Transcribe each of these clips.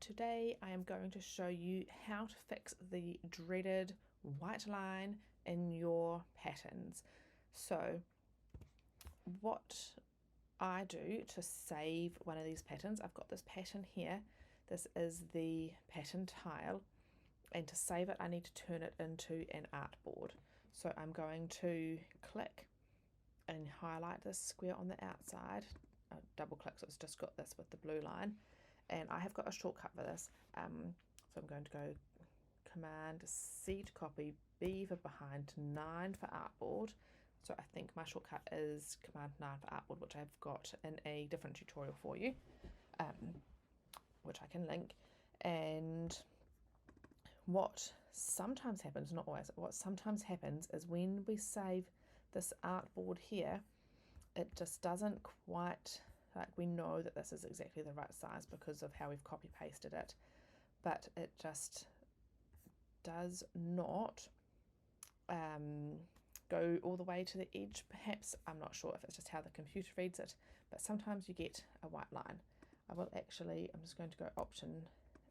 today I am going to show you how to fix the dreaded white line in your patterns. So what I do to save one of these patterns, I've got this pattern here. This is the pattern tile, and to save it I need to turn it into an artboard. So I'm going to click and highlight this square on the outside, double click, so it's just got this with the blue line, and I have got a shortcut for this, so I'm going to go Command C to copy, B for behind, 9 for artboard. So I think my shortcut is Command 9 for artboard, which I've got in a different tutorial for you, which I can link. And what sometimes happens, not always, what sometimes happens is when we save this artboard here, it just doesn't quite, like, we know that this is exactly the right size because of how we've copy pasted it, but it just does not go all the way to the edge. Perhaps, I'm not sure if it's just how the computer reads it, but sometimes you get a white line. I'm just going to go Option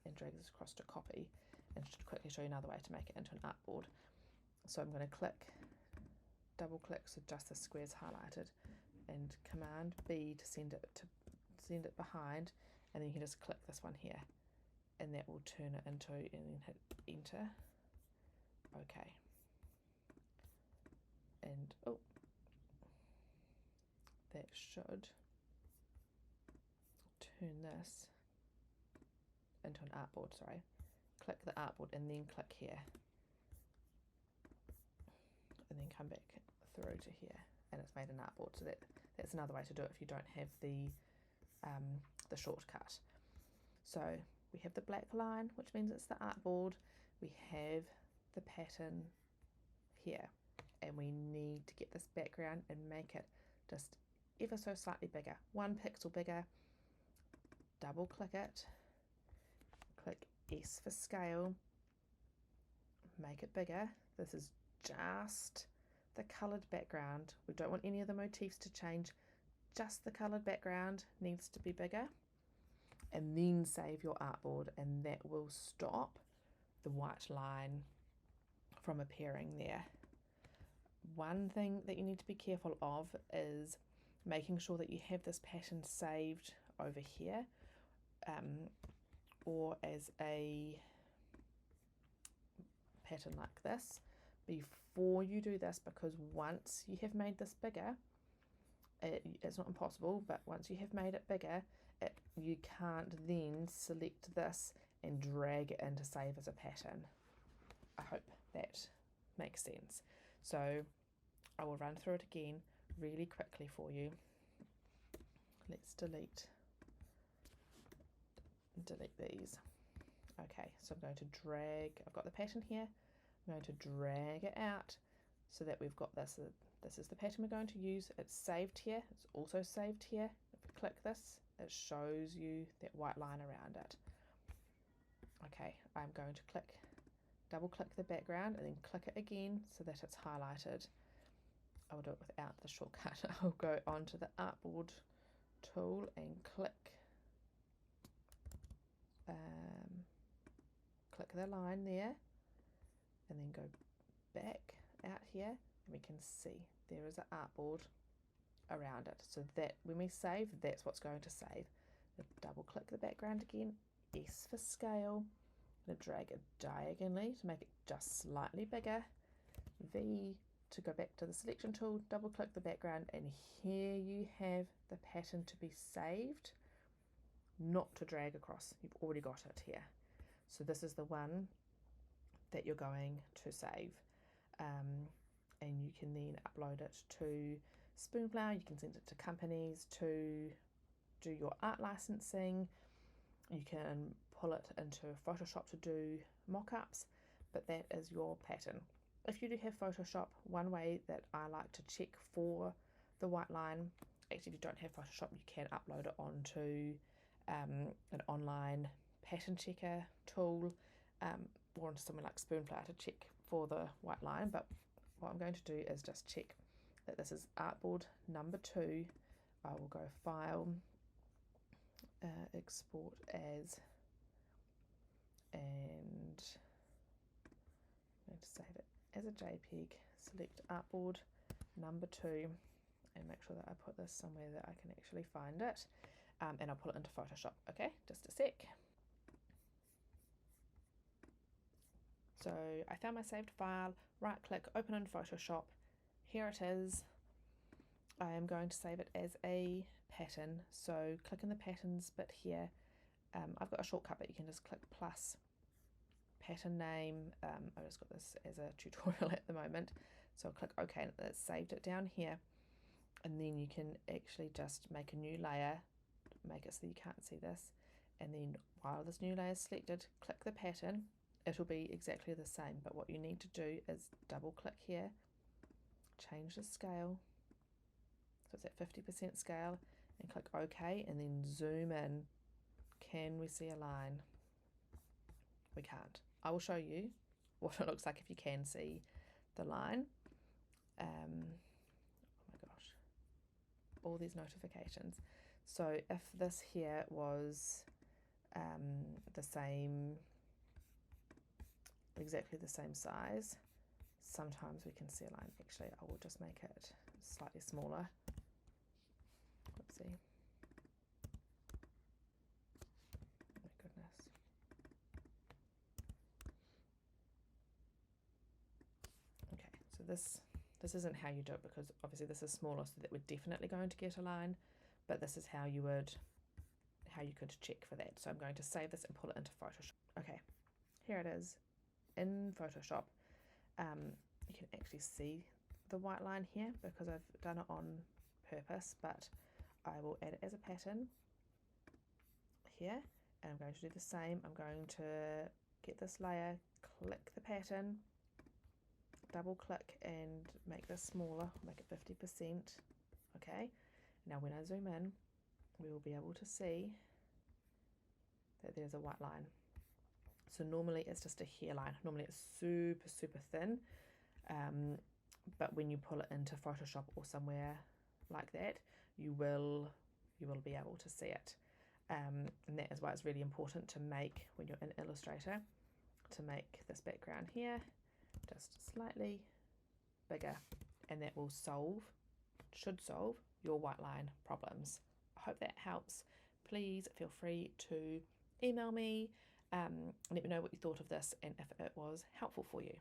and drag this across to copy, and just quickly show you another way to make it into an artboard. So I'm going to double click so just the square's highlighted, and Command B to send it behind, and then you can just click this one here, and that will turn it into, and then hit enter. Okay, and that should turn this into an artboard. Sorry, click the artboard and then click here, and then come back through to here, and it's made an artboard. So that's another way to do it if you don't have the shortcut. So we have the black line, which means it's the artboard. We have the pattern here, and we need to get this background and make it just ever so slightly bigger, 1 pixel bigger. Double click it, click S for scale, make it bigger. This is just the coloured background. We don't want any of the motifs to change, just the coloured background needs to be bigger, and then save your artboard, and that will stop the white line from appearing there. One thing that you need to be careful of is making sure that you have this pattern saved over here, or as a pattern like this before you do this, because once you have made this bigger, it's not impossible, but once you have made it bigger, you can't then select this and drag it in to save as a pattern. I hope that makes sense. So I will run through it again really quickly for you. Let's delete these. Okay, so I'm going to drag, I've got the pattern here, I'm going to drag it out so that we've got this. This is the pattern we're going to use. It's saved here, it's also saved here. If we click this, it shows you that white line around it. Okay, I'm going to double click the background and then click it again so that it's highlighted. I will do it without the shortcut. I'll go onto the artboard tool and click the line there, and then go back out here, and we can see there is an artboard around it. So that when we save, that's what's going to save. Double click the background again, S for scale, and drag it diagonally to make it just slightly bigger, V to go back to the selection tool, double click the background, and here you have the pattern to be saved, not to drag across. You've already got it here. So this is the one that you're going to save, and you can then upload it to Spoonflower. You can send it to companies to do your art licensing. You can pull it into Photoshop to do mock-ups, but that is your pattern. If you do have Photoshop, one way that I like to check for the white line, actually if you don't have Photoshop, you can upload it onto an online pattern checker tool, or onto somewhere like Spoonflower to check for the white line. But what I'm going to do is just check that this is artboard number 2. I will go File, Export as as a JPEG, select artboard number 2, and make sure that I put this somewhere that I can actually find it, and I'll put it into Photoshop. Okay, just a sec. So I found my saved file, right click, open in Photoshop. Here it is. I am going to save it as a pattern, so click in the patterns bit here. I've got a shortcut, but you can just click plus pattern name. I've just got this as a tutorial at the moment, so I'll click OK, and it's saved it down here. And then you can actually just make a new layer, make it so you can't see this, and then while this new layer is selected, click the pattern. It'll be exactly the same, but what you need to do is double click here, change the scale, so it's at 50% scale, and click OK, and then zoom in. Can we see a line? We can't. I will show you what it looks like if you can see the line. Oh my gosh, all these notifications. So if this here was the same, exactly the same size, sometimes we can see a line. Actually, I will just make it slightly smaller. Oopsie. Oh my goodness. Okay, so this isn't how you do it, because obviously this is smaller, so that we're definitely going to get a line, but this is how you could check for that. So I'm going to save this and pull it into Photoshop. Okay, here it is in Photoshop. You can actually see the white line here because I've done it on purpose, but I will add it as a pattern here, and I'm going to do the same. I'm going to get this layer, click the pattern, double click and make this smaller, make it 50%. Okay, now when I zoom in, we will be able to see that there's a white line. So normally it's just a hairline. Normally it's super, super thin. But when you pull it into Photoshop or somewhere like that, you will be able to see it. And that is why it's really important to make, when you're in Illustrator, to make this background here just slightly bigger, and that will should solve your white line problems. I hope that helps. Please feel free to email me, let me know what you thought of this and if it was helpful for you.